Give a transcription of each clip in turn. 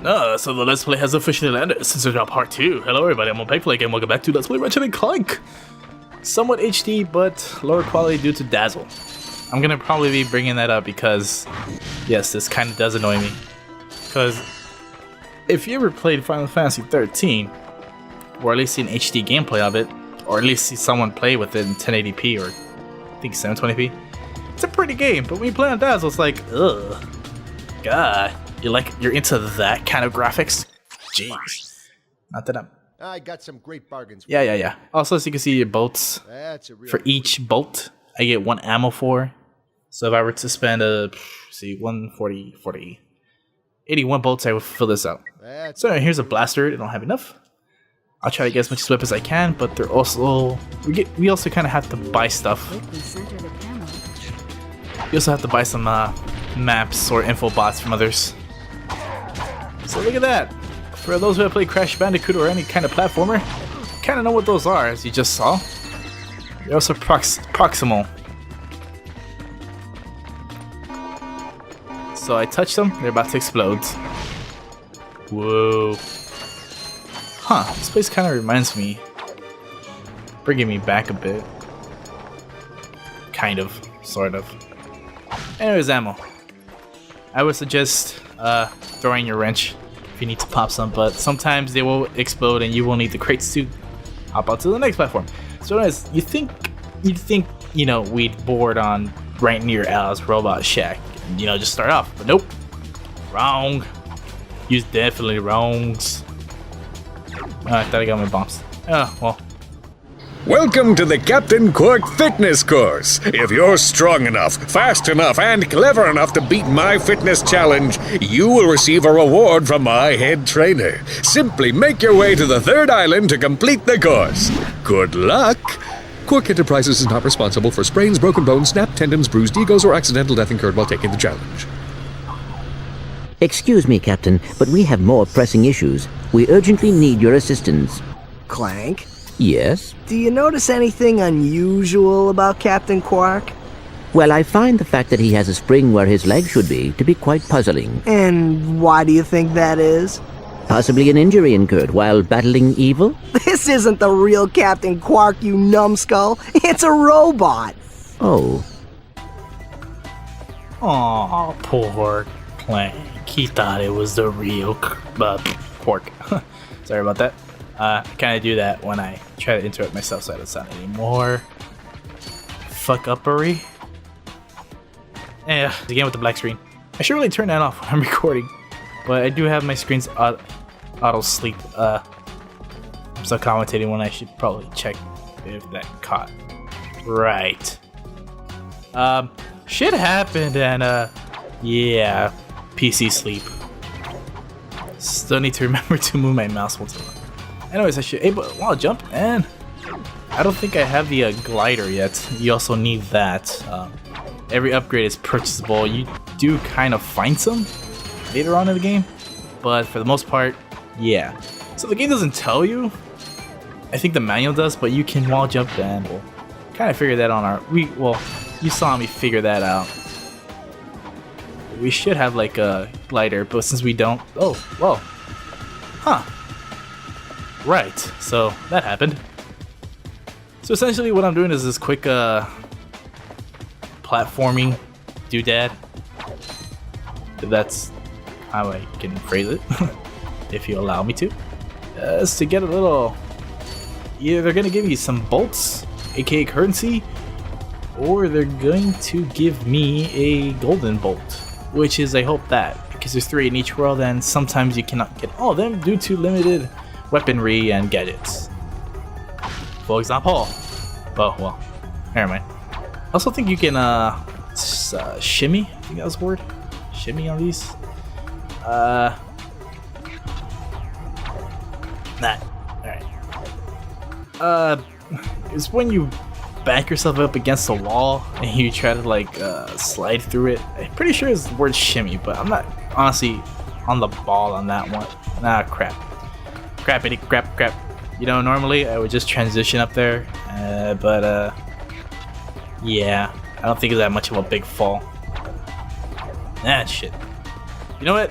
So the Let's Play has officially landed since it's now part 2. Hello everybody, I'm on Play again. Welcome back to Let's Play Ratchet and Clank. Somewhat HD, but lower quality due to Dazzle. I'm gonna probably be bringing that up because, yes, this kind of does annoy me. Because if you ever played Final Fantasy 13, or at least see an HD gameplay of it, or at least see someone play with it in 1080p or I think 720p, it's a pretty game. But when you play on Dazzle, it's like, ugh, God. You're into that kind of graphics? Jeez. Not that I got some great bargains. Yeah. Also, as you can see, your bolts. For each bolt, I get 1 ammo for. So if I were to spend 81 bolts, I would fill this out. So anyway, here's a blaster. I don't have enough. I'll try to get as much sweep as I can, but they're also we also kind of have to buy stuff. We also have to buy some maps or info bots from others. So look at that. For those who have played Crash Bandicoot or any kind of platformer, kind of know what those are, as you just saw. They're also proximal. So I touch them, they're about to explode. Whoa. Huh, this place kind of reminds me. Bringing me back a bit. Kind of, sort of. Anyways, ammo. I would suggest throwing your wrench if you need to pop some, but sometimes they will explode and you will need the crates to hop out to the next platform. So anyways, you'd think, we'd board on right near Al's robot shack and, just start off, but nope. Wrong. You's definitely wrongs. Oh, I thought I got my bombs. Oh, well. Welcome to the Captain Quark Fitness Course. If you're strong enough, fast enough, and clever enough to beat my fitness challenge, you will receive a reward from my head trainer. Simply make your way to the 3rd island to complete the course. Good luck! Quark Enterprises is not responsible for sprains, broken bones, snapped tendons, bruised egos, or accidental death incurred while taking the challenge. Excuse me, Captain, but we have more pressing issues. We urgently need your assistance. Clank? Yes? Do you notice anything unusual about Captain Quark? Well, I find the fact that he has a spring where his leg should be to be quite puzzling. And why do you think that is? Possibly an injury incurred while battling evil? This isn't the real Captain Quark, you numbskull. It's a robot. Oh. Aw, poor Clank. He thought it was the real Quark. Sorry about that. I kind of do that when I try to interrupt myself so I don't sound any more fuck-uppery. Yeah, again with the black screen. I should really turn that off when I'm recording, but I do have my screens auto-sleep. I'm still commentating when I should probably check if that caught. Right. Shit happened and yeah, PC sleep. Still need to remember to move my mouse once in a while. Anyways, I should I'll jump, and I don't think I have the glider yet. You also need that. Every upgrade is purchasable. You do kind of find some later on in the game, but for the most part, yeah. So the game doesn't tell you. I think the manual does, but you can wall jump, and we'll kind of figure that on you saw me figure that out. We should have like a glider, but since we don't, oh, whoa, huh. Right, so that happened. So essentially what I'm doing is this quick platforming doodad. That's how I can phrase it, if you allow me to. Is to get a little, either they're gonna give you some bolts, aka currency, or they're going to give me a golden bolt, which is, I hope that, because there's 3 in each world and sometimes you cannot get all of them due to limited weaponry and gadgets. For example, well, never mind. I also think you can shimmy. I think that was the word. Shimmy on these. That. Alright. It's when you back yourself up against the wall and you try to slide through it. I'm pretty sure it's the word shimmy, but I'm not honestly on the ball on that one. Ah, crap. Crap. Normally I would just transition up there, but yeah, I don't think it's that much of a big fall. Ah, shit. You know what?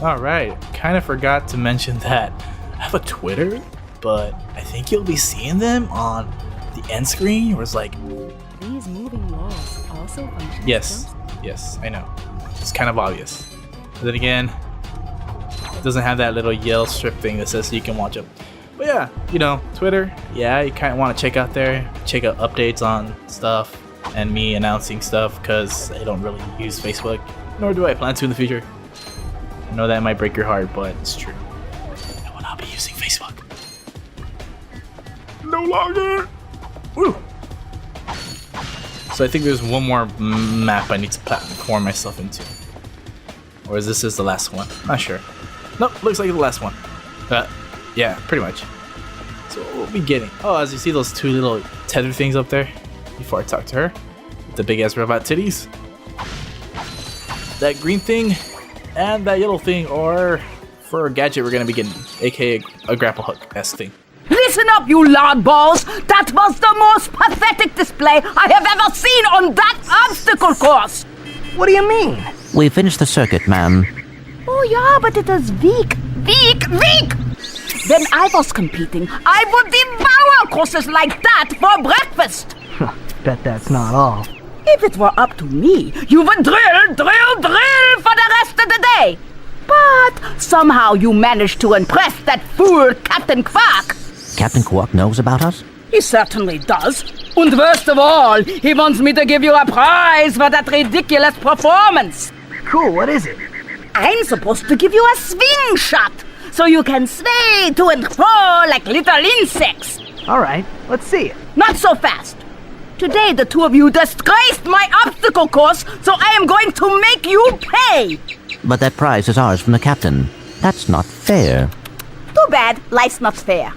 Alright, kind of forgot to mention that I have a Twitter, but I think you'll be seeing them on the end screen where it's like, These moving walls also function. yes, I know. It's kind of obvious. But then again, it doesn't have that little yell strip thing that says so you can watch them. But yeah, you know, Twitter, yeah, you kind of want to check out there, check out updates on stuff and me announcing stuff because I don't really use Facebook, nor do I plan to in the future. I know that might break your heart, but it's true. I will not be using Facebook. No longer! Woo! So I think there's one more map I need to platform myself into. Or is this the last one? Not sure. Nope, looks like the last one. Yeah, pretty much. So what will we be getting? Oh, as you see those two little tether things up there, before I talk to her, with the big ass robot titties. That green thing, and that yellow thing, or for a gadget we're gonna be getting, aka a grapple hook-esque thing. Listen up, you loudballs! That was the most pathetic display I have ever seen on that obstacle course! What do you mean? We finished the circuit, ma'am. Oh yeah, but it is weak. Weak! When I was competing, I would devour courses like that for breakfast! Bet that's not all. If it were up to me, you would drill for the rest of the day! But somehow you managed to impress that fool Captain Quark! Captain Quark knows about us? He certainly does. And worst of all, he wants me to give you a prize for that ridiculous performance. Cool, what is it? I'm supposed to give you a swing shot, so you can sway to and fro like little insects. Alright, let's see it. Not so fast. Today the two of you disgraced my obstacle course, so I am going to make you pay. But that prize is ours from the captain. That's not fair. Too bad, life's not fair.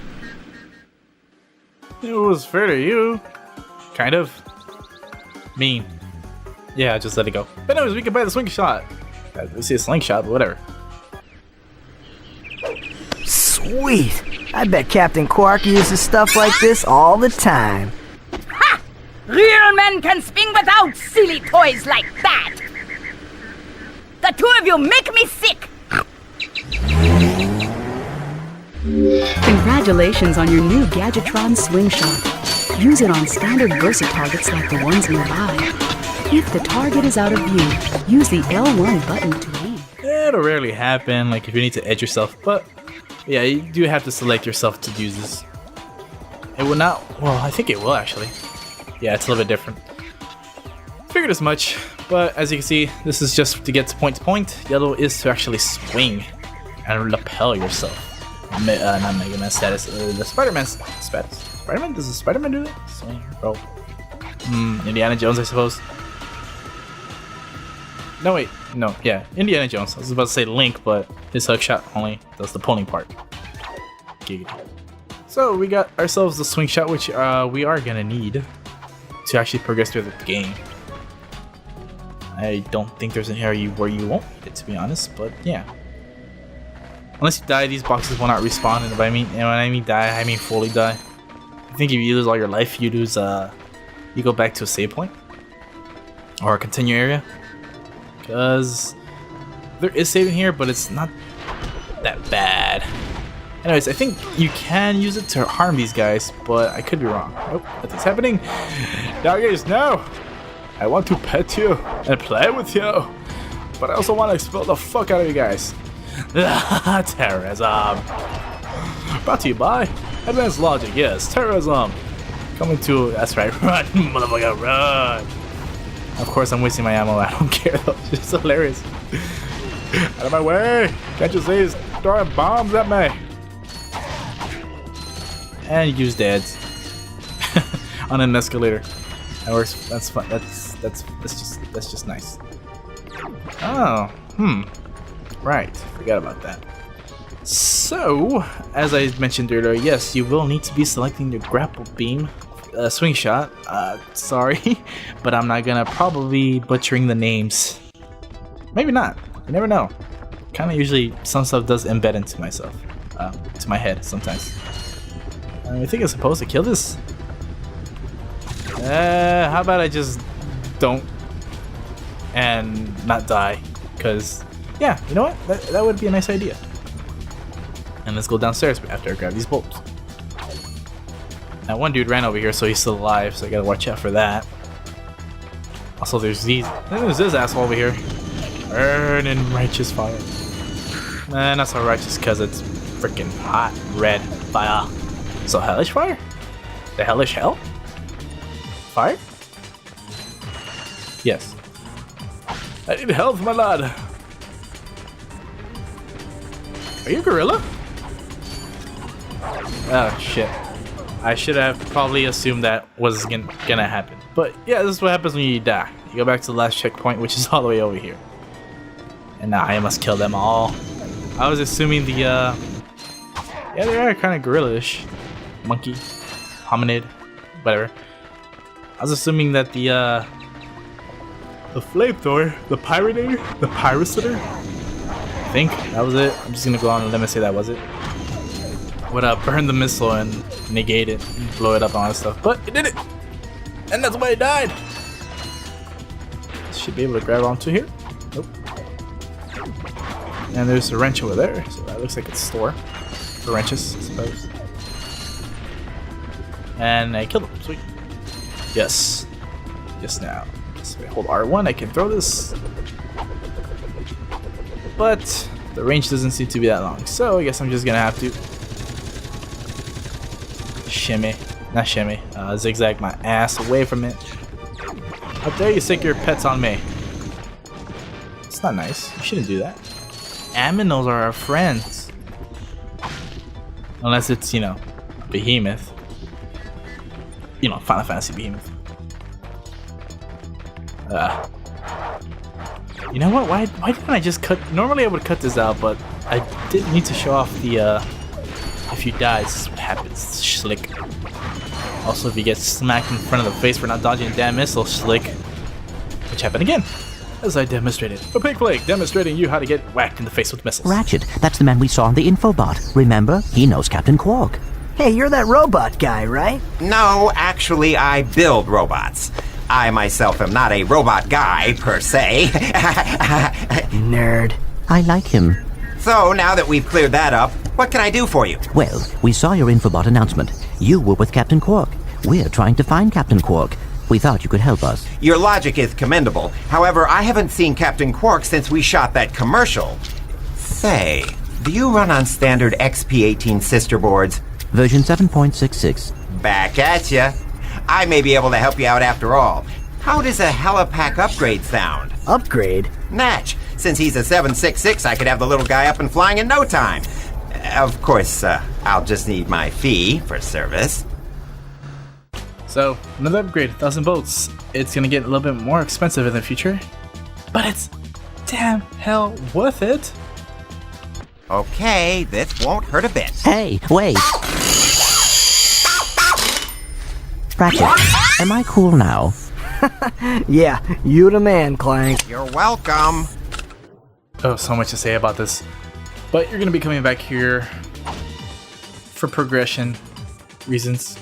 It was fair to you. Kind of. Mean. Yeah, just let it go. But anyways, we can buy the swing shot. We see a slingshot, but whatever. Sweet. I bet Captain Quark uses stuff like this all the time. Ha! Real men can swing without silly toys like that. The two of you make me sick. Congratulations on your new Gadgetron Swing Shot. Use it on standard Versa targets like the ones nearby. If the target is out of view, use the L1 button to aim. It'll rarely happen, like if you need to edge yourself, but yeah, you do have to select yourself to use this. It will not, well, I think it will actually. Yeah, it's a little bit different. Figured as much, but as you can see, this is just to get to point. Yellow is to actually swing and lapel yourself. Not Mega Man status, the Spider-Man status. Spider-Man? Does the Spider-Man do that? Swing, roll. Indiana Jones, I suppose. No, wait. No, yeah. Indiana Jones. I was about to say Link, but his hook shot only does the pulling part. Giggity. So, we got ourselves the swing shot, which we are gonna need to actually progress through the game. I don't think there's an area where you won't need it, to be honest, but yeah. Unless you die, these boxes will not respawn, and when I mean die, I mean fully die. I think if you lose all your life, you lose, you go back to a save point. Or a continue area. Because there is saving here, but it's not that bad. Anyways, I think you can use it to harm these guys, but I could be wrong. Nope, nothing's happening. Doggies, no! I want to pet you and play with you, but I also want to expel the fuck out of you guys. Terrorism. Brought to you by Advanced Logic. Yes, terrorism. Coming to, that's right, run, motherfucker, run. Of course, I'm wasting my ammo. I don't care though. It's just hilarious. Out of my way! Can't you see he's throwing bombs at me? And use dads on an escalator. That works. That's fun. That's just nice. Oh, right. Forgot about that. So, as I mentioned earlier, yes, you will need to be selecting the grapple beam, swing shot. Sorry, but I'm not gonna probably butchering the names. Maybe not. You never know. Kind of usually some stuff does embed into myself, to my head sometimes. I think I'm supposed to kill this. How about I just don't and not die? Because Yeah, you know what? That would be a nice idea. And let's go downstairs after I grab these bolts. Now one dude ran over here, so he's still alive, so I gotta watch out for that. Also, there's these. Then there's this asshole over here. Burning righteous fire. Nah, not so righteous because it's freaking hot red fire. So hellish fire? The hellish hell? Fire? Yes. I need health, my lad. Are you a gorilla? Oh shit. I should have probably assumed that was gonna happen. But yeah, this is what happens when you die. You go back to the last checkpoint, which is all the way over here. And now I must kill them all. I was assuming the yeah, they are kind of gorilla-ish. Monkey, hominid, whatever. I was assuming that the flamethrower, the pyrinator, the pyrociter, I think that was it. I'm just gonna go on a limb and say that was it. Would burn the missile and negate it, and blow it up and all that stuff, but it did it, and that's why it died. Should be able to grab onto here. Nope. And there's a wrench over there, so that looks like it's a store for wrenches, I suppose. And I killed him. Sweet. Yes. Yes, now. So I hold R1, I can throw this. But the range doesn't seem to be that long, so I guess I'm just gonna have to zigzag my ass away from it. How dare you stick your pets on me? It's not nice. You shouldn't do that. Aminos are our friends. Unless it's, you know, Behemoth. You know, Final Fantasy Behemoth. You know what? Why didn't I just cut? Normally I would cut this out, but I didn't need to show off the if you die, this is what happens. Slick. Also, if you get smacked in front of the face for not dodging a damn missile, slick. Which happened again, as I demonstrated. A pig flake demonstrating you how to get whacked in the face with missiles. Ratchet, that's the man we saw on the infobot. Remember? He knows Captain Quark. Hey, you're that robot guy, right? No, actually, I build robots. I myself am not a robot guy, per se. Nerd. I like him. So, now that we've cleared that up, what can I do for you? Well, we saw your infobot announcement. You were with Captain Quark. We're trying to find Captain Quark. We thought you could help us. Your logic is commendable. However, I haven't seen Captain Quark since we shot that commercial. Say, do you run on standard XP18 sister boards? Version 7.66. Back at ya. I may be able to help you out after all. How does a helipack upgrade sound? Upgrade? Natch. Since he's a 766, I could have the little guy up and flying in no time. Of course, I'll just need my fee for service. So, another upgrade, 1,000 bolts. It's gonna get a little bit more expensive in the future, but it's damn hell worth it. Okay, this won't hurt a bit. Hey, wait! Ratchet, am I cool now? Yeah, you the man, Clank. You're welcome. Oh, so much to say about this. But you're gonna be coming back here for progression reasons.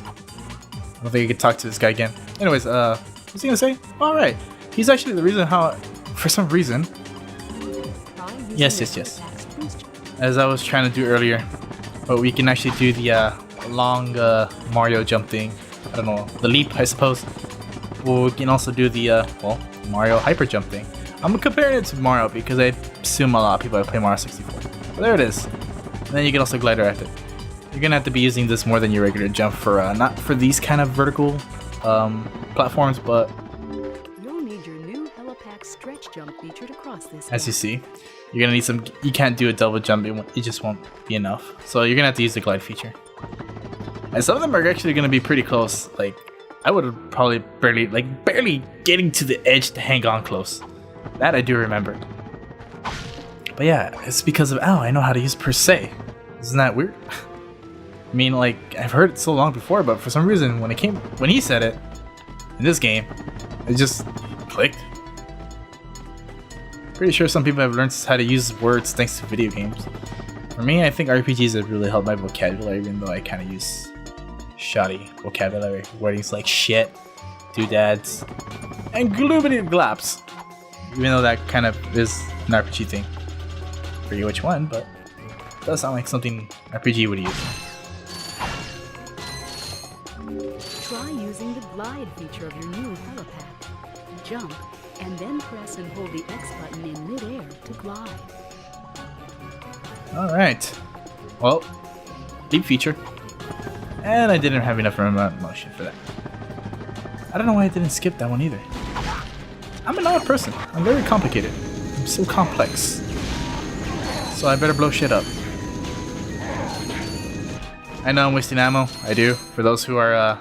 I don't think I could talk to this guy again. Anyways, what's he gonna say? Alright. He's actually the reason how, for some reason. Yes. As I was trying to do earlier. But we can actually do the long Mario jump thing. I don't know, the leap, I suppose. Well, we can also do the, Mario hyper jump thing. I'm comparing it to Mario because I assume a lot of people play Mario 64. But there it is. And then you can also glider at it. You're gonna have to be using this more than your regular jump for, not for these kind of vertical platforms, but You'll need your new helipack stretch jump feature to cross this. as you see, you're gonna need some, you can't do a double jump, it just won't be enough. So you're gonna have to use the glide feature. And some of them are actually gonna be pretty close. Like, I would probably barely getting to the edge to hang on close. That I do remember. But yeah, it's because of I know how to use per se. Isn't that weird? I mean, like, I've heard it so long before, but for some reason, when he said it in this game, it just clicked. Pretty sure some people have learned how to use words thanks to video games. For me, I think RPGs have really helped my vocabulary, even though I kind of use shoddy vocabulary. Wordings like shit, doodads, and gloobity glops. Even though that kind of is an RPG thing. forget which one, but it does sound like something RPG would use. Try using the glide feature of your new helipack. Jump, and then press and hold the X button in midair to glide. Alright. Well, deep feature. And I didn't have enough remote motion for that. I don't know why I didn't skip that one either. I'm an odd person. I'm very complicated. I'm so complex. So I better blow shit up. I know I'm wasting ammo. I do. For those who are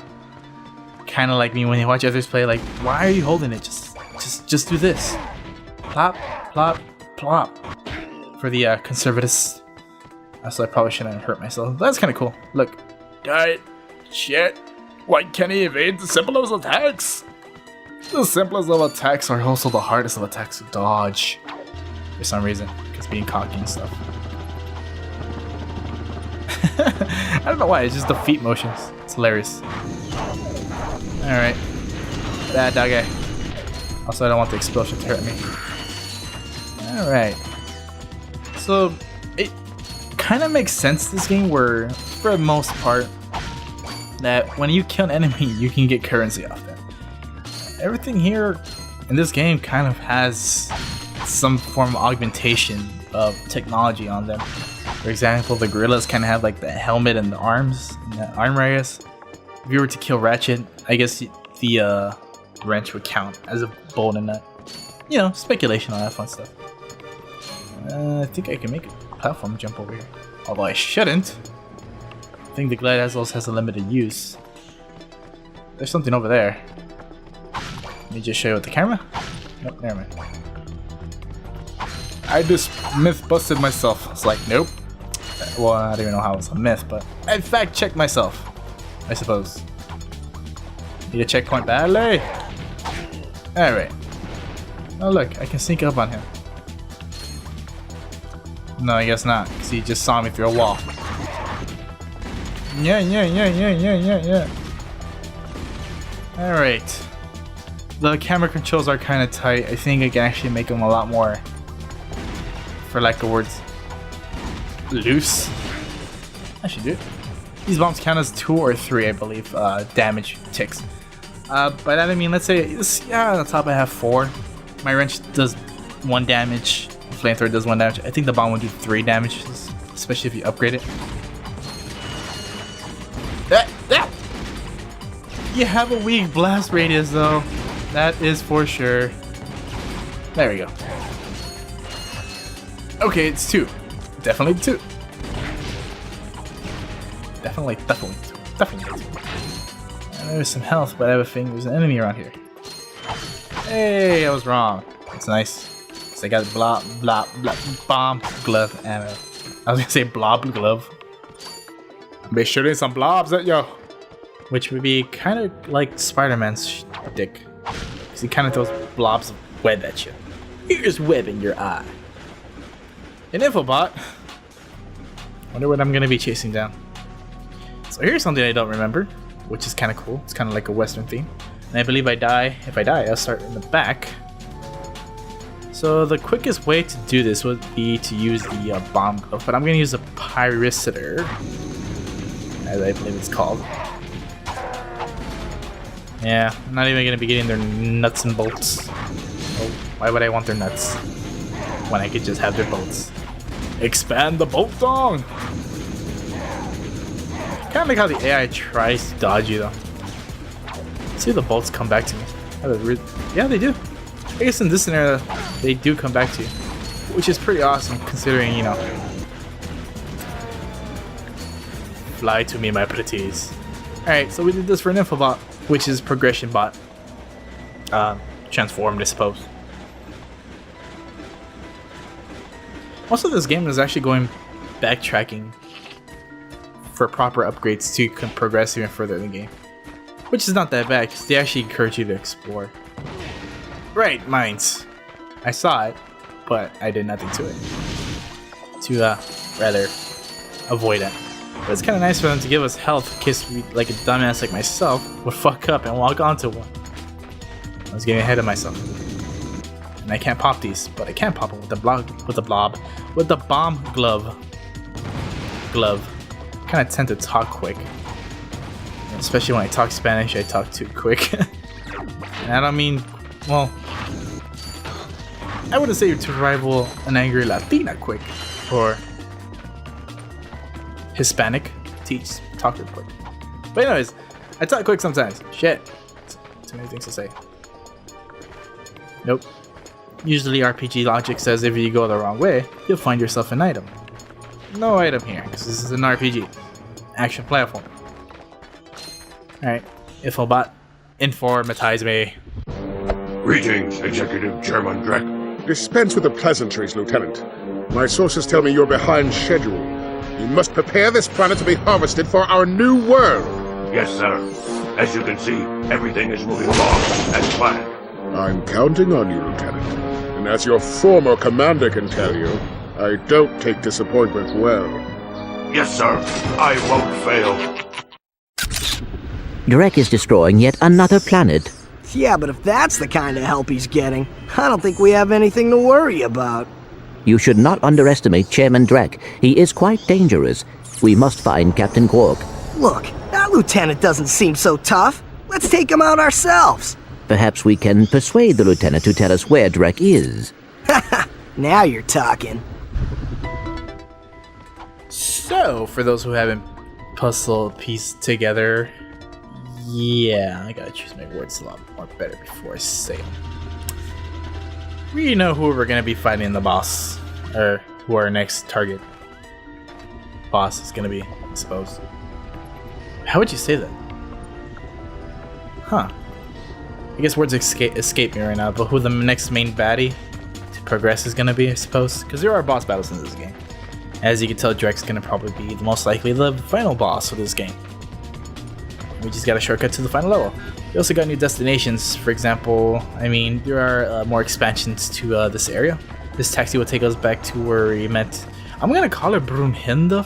kind of like me when they watch others play, like, why are you holding it? Just do this. Plop, plop, plop. For the conservatives. So I probably shouldn't hurt myself. That's kind of cool. Look. Die. Shit. Why can't he evade the simplest attacks? The simplest of attacks are also the hardest of attacks to dodge. For some reason. Because being cocky and stuff. I don't know why, it's just the feet motions. It's hilarious. Alright. Bad doggy. Also, I don't want the explosion to hurt me. Alright. So, it kind of makes sense, this game, where, for the most part, that when you kill an enemy, you can get currency off them. Everything here in this game kind of has some form of augmentation of technology on them. For example, the gorillas kind of have like the helmet and the arms, and the armor, I guess. If you were to kill Ratchet, I guess the wrench would count as a bolt in that. You know, speculation on that fun stuff. I think I can make a platform jump over here. Although I shouldn't. I think the glide also has a limited use. There's something over there. Let me just show you with the camera. Nope, never mind. I just myth busted myself. It's like, nope. Well, I don't even know how it's a myth, but I fact checked myself, I suppose. Need a checkpoint badly. Alright. Oh look, I can sneak up on him. No, I guess not, because he just saw me through a wall. Yeah. Alright. The camera controls are kind of tight. I think I can actually make them a lot more, for lack of words, loose. I should do it. These bombs count as 2 or 3, I believe, damage ticks. By that I mean, let's say, yeah, on the top I have 4. My wrench does 1 damage. The flamethrower does 1 damage. I think the bomb will do 3 damage, especially if you upgrade it. You have a weak blast radius, though. That is for sure. There we go. Okay, it's 2. Definitely 2. Definitely 2. And there's some health, but I have a feeling there's an enemy around here. Hey, I was wrong. It's nice. So I got blah bomb glove ammo. I was gonna say blob glove. Be shooting some blobs at you. Which would be kind of like Spider-Man's dick. Because he kind of throws blobs of web at you. Here's web in your eye. An Tit-Bot. Wonder what I'm gonna be chasing down. So here's something I don't remember, which is kind of cool. It's kind of like a Western theme. And I believe if I die, I'll start in the back. So the quickest way to do this would be to use the bomb glove, but I'm gonna use a pyricitor, as I believe it's called. Yeah, I'm not even gonna be getting their nuts and bolts. Oh, why would I want their nuts when I could just have their bolts? Expand the bolt dong! Kind of like how the AI tries to dodge you, though. See if the bolts come back to me. Yeah, they do. I guess in this scenario, they do come back to you, which is pretty awesome considering, you know. Fly to me, my pretties. Alright, so we did this for an Tit-Bot, which is progression bot. Transformed, I suppose. Most of this game is actually going backtracking for proper upgrades to progress even further in the game. Which is not that bad, because they actually encourage you to explore. Right, mines. I saw it, but I did nothing to it. To, rather, avoid it. But it's kind of nice for them to give us health in case we, like a dumbass like myself, would fuck up and walk onto one. I was getting ahead of myself. And and I can't pop these, but I can pop them with the bomb glove. Kind of tend to talk quick, especially when I talk Spanish. I talk too quick, and I don't mean, well, I wouldn't say to rival an angry Latina quick or Hispanic. Talk real quick. But anyways, I talk quick sometimes. Shit. Too many things to say. Nope. Usually RPG logic says if you go the wrong way, you'll find yourself an item. No item here, because this is an RPG. Action platform. Alright. Tit-Bot, informatize me. Greetings, Executive Chairman Drek. Dispense with the pleasantries, Lieutenant. My sources tell me you're behind schedule. You must prepare this planet to be harvested for our new world. Yes, sir. As you can see, everything is moving along as planned. I'm counting on you, Lieutenant. And as your former commander can tell you, I don't take disappointment well. Yes, sir. I won't fail. Drek is destroying yet another planet. Yeah, but if that's the kind of help he's getting, I don't think we have anything to worry about. You should not underestimate Chairman Drek. He is quite dangerous. We must find Captain Quark. Look, that lieutenant doesn't seem so tough. Let's take him out ourselves. Perhaps we can persuade the lieutenant to tell us where Drek is. Now you're talking. So, for those who haven't puzzle pieced together, yeah, I gotta choose my words a lot more better before I say them. We know who we're gonna be fighting the boss, or who our next target boss is gonna be, I suppose. How would you say that? Huh. I guess words escape me right now, but who the next main baddie to progress is gonna be, I suppose? Because there are boss battles in this game. As you can tell, Drek's gonna probably be most likely the final boss of this game. We just got a shortcut to the final level. We also got new destinations. For example, I mean, there are more expansions to this area. This taxi will take us back to where we met. I'm gonna call her Brunhilde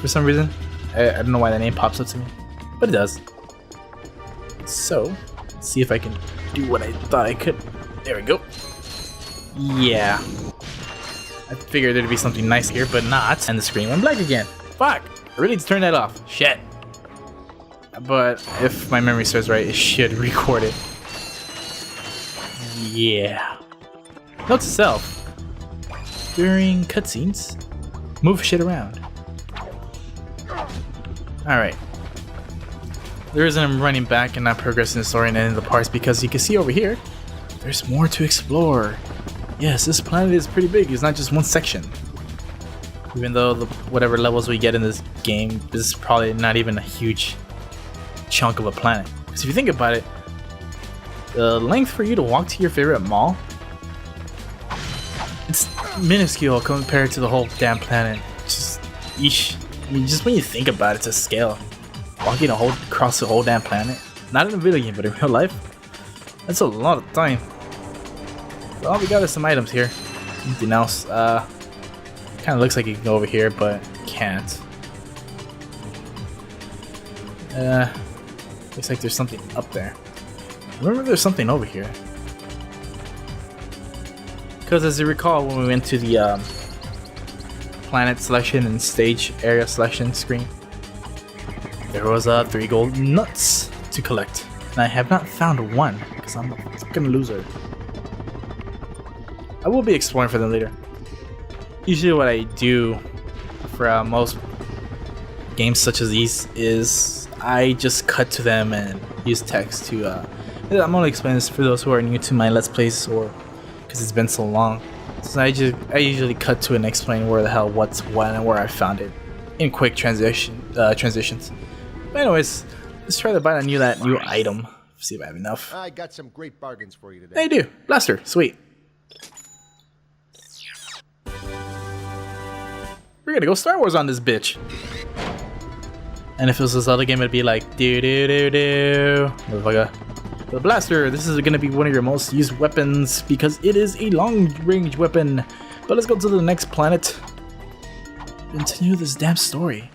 for some reason. I don't know why that name pops up to me, but it does. So, let's see if I can do what I thought I could. There we go. Yeah. I figured there'd be something nice here, but not. And the screen went black again. Fuck! I really need to turn that off. Shit. But if my memory serves right, it should record it. Yeah. Note to self. During cutscenes, move shit around. Alright. The reason I'm running back and not progressing the story and ending the parts because you can see over here, there's more to explore. Yes, this planet is pretty big. It's not just one section. Even though whatever levels we get in this game, this is probably not even a huge chunk of a planet. Because if you think about it, the length for you to walk to your favorite mall, it's minuscule compared to the whole damn planet. Just, yeesh. I mean, just when you think about it, it's a scale. Walking across the whole damn planet, not in a video game, but in real life, that's a lot of time. So all we got is some items here. Anything else? Kind of looks like you can go over here, but can't. Looks like there's something up there. Remember, there's something over here. Because as you recall, when we went to the planet selection and stage area selection screen, there was 3 gold nuts to collect, and I have not found one because I'm a fucking loser. I will be exploring for them later. Usually what I do for most games such as these is I just cut to them and use text to I'm only explaining this for those who are new to my Let's Plays or because it's been so long. So I usually cut to and explain where the hell what's what and where I found it in quick transitions. But anyways, let's try to buy that new item. See if I have enough. I got some great bargains for you today. I do. Blaster. Sweet. We're gonna go Star Wars on this bitch. And if it was this other game, it'd be like motherfucker. The blaster, this is gonna be one of your most used weapons because it is a long-range weapon. But let's go to the next planet. Continue this damn story.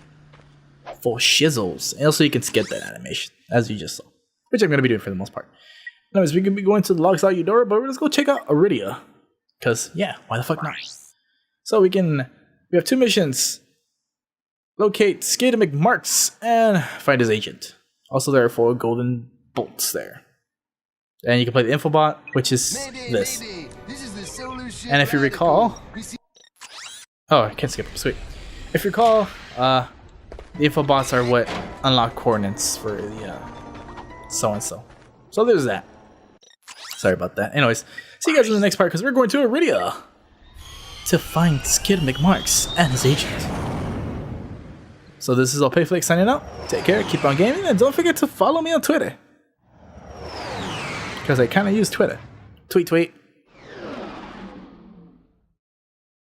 For shizzles. And also you can skip that animation, as you just saw. Which I'm gonna be doing for the most part. Anyways, we can be going to the Logs Out Eudora, but let's go check out Iridia. Because, yeah, why the fuck not? So we have 2 missions. Locate Skater McMarks and find his agent. Also, there are 4 golden bolts there. And you can play the Infobot, which is this. And if you recall... Oh, I can't skip. Sweet. If you recall, the Infobots are what unlock coordinates for the so-and-so. So there's that. Sorry about that. Anyways, see you guys in the next part, because we're going to Iridia to find Skid McMarks and his agent. So this is Payflix signing out. Take care, keep on gaming, and don't forget to follow me on Twitter. Because I kind of use Twitter. Tweet.